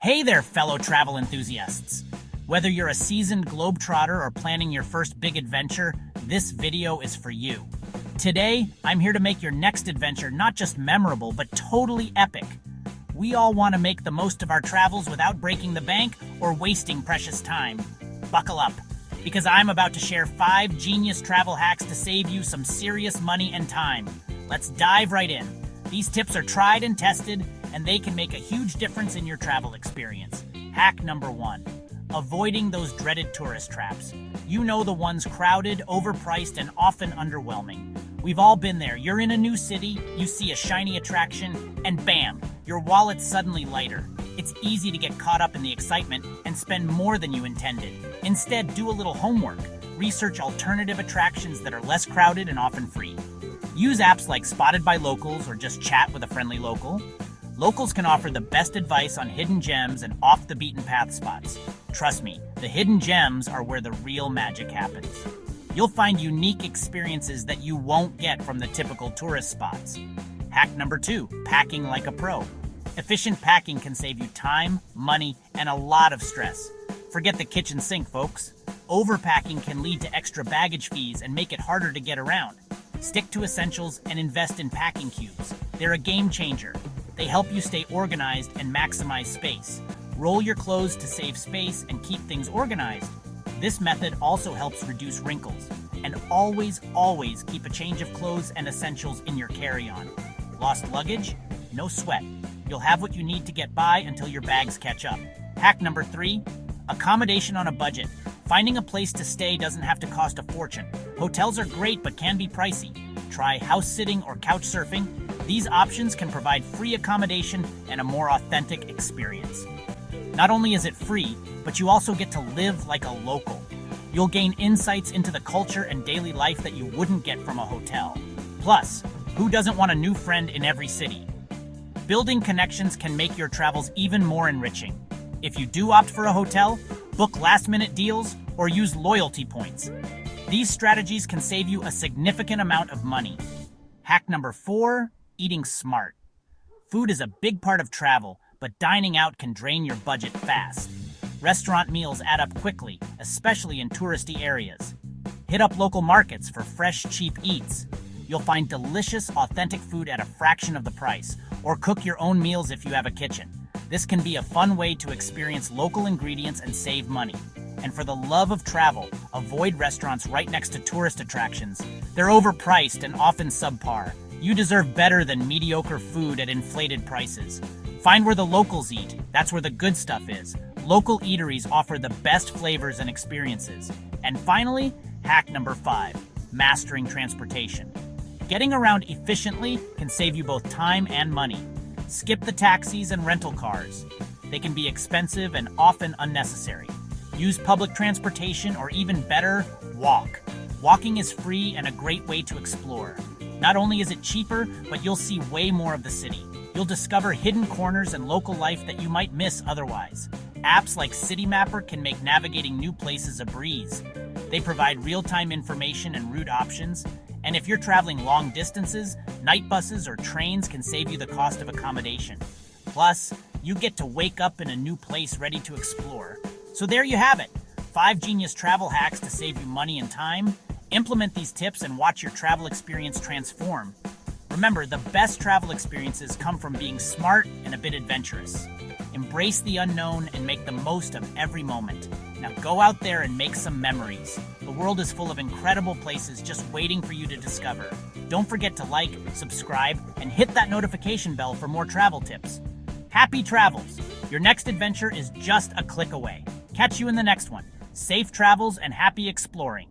Hey there, fellow travel enthusiasts! Whether you're a seasoned globetrotter or planning your first big adventure, this video is for you. Today, I'm here to make your next adventure not just memorable, but totally epic. We all want to make the most of our travels without breaking the bank or wasting precious time. Buckle up, because I'm about to share 5 genius travel hacks to save you some serious money and time. Let's dive right in. These tips are tried and tested, and they can make a huge difference in your travel experience. Hack number 1. Avoiding those dreaded tourist traps. You know, the ones crowded, overpriced, and often underwhelming. We've all been there. You're in a new city, you see a shiny attraction, and bam, your wallet's suddenly lighter. It's easy to get caught up in the excitement and spend more than you intended. Instead, do a little homework. Research alternative attractions that are less crowded and often free. Use apps like Spotted by Locals or just chat with a friendly local. Locals can offer the best advice on hidden gems and off-the-beaten-path spots. Trust me, the hidden gems are where the real magic happens. You'll find unique experiences that you won't get from the typical tourist spots. Hack number 2, packing like a pro. Efficient packing can save you time, money, and a lot of stress. Forget the kitchen sink, folks. Overpacking can lead to extra baggage fees and make it harder to get around. Stick to essentials and invest in packing cubes. They're a game changer. They help you stay organized and maximize space. Roll your clothes to save space and keep things organized. This method also helps reduce wrinkles. And always keep a change of clothes and essentials in your carry-on. Lost luggage? No sweat. You'll have what you need to get by until your bags catch up. Hack number 3, accommodation on a budget. Finding a place to stay doesn't have to cost a fortune. Hotels are great but can be pricey. Try house sitting or couch surfing. These options can provide free accommodation and a more authentic experience. Not only is it free, but you also get to live like a local. You'll gain insights into the culture and daily life that you wouldn't get from a hotel. Plus, who doesn't want a new friend in every city? Building connections can make your travels even more enriching. If you do opt for a hotel, book last-minute deals or use loyalty points. These strategies can save you a significant amount of money. Hack number 4, eating smart. Food is a big part of travel, but dining out can drain your budget fast. Restaurant meals add up quickly, especially in touristy areas. Hit up local markets for fresh, cheap eats. You'll find delicious, authentic food at a fraction of the price, or cook your own meals if you have a kitchen. This can be a fun way to experience local ingredients and save money. And for the love of travel, avoid restaurants right next to tourist attractions. They're overpriced and often subpar. You deserve better than mediocre food at inflated prices. Find where the locals eat. That's where the good stuff is. Local eateries offer the best flavors and experiences. And finally, hack number 5, mastering transportation. Getting around efficiently can save you both time and money. Skip the taxis and rental cars. They can be expensive and often unnecessary. Use public transportation, or even better, walk. Walking is free and a great way to explore. Not only is it cheaper, but you'll see way more of the city. You'll discover hidden corners and local life that you might miss otherwise. Apps like City Mapper can make navigating new places a breeze. They provide real-time information and route options. And if you're traveling long distances, night buses or trains can save you the cost of accommodation. Plus, you get to wake up in a new place ready to explore. So there you have it, 5 genius travel hacks to save you money and time. Implement these tips and watch your travel experience transform. Remember, the best travel experiences come from being smart and a bit adventurous. Embrace the unknown and make the most of every moment. Now go out there and make some memories. The world is full of incredible places just waiting for you to discover. Don't forget to like, subscribe, and hit that notification bell for more travel tips. Happy travels! Your next adventure is just a click away. Catch you in the next one. Safe travels and happy exploring.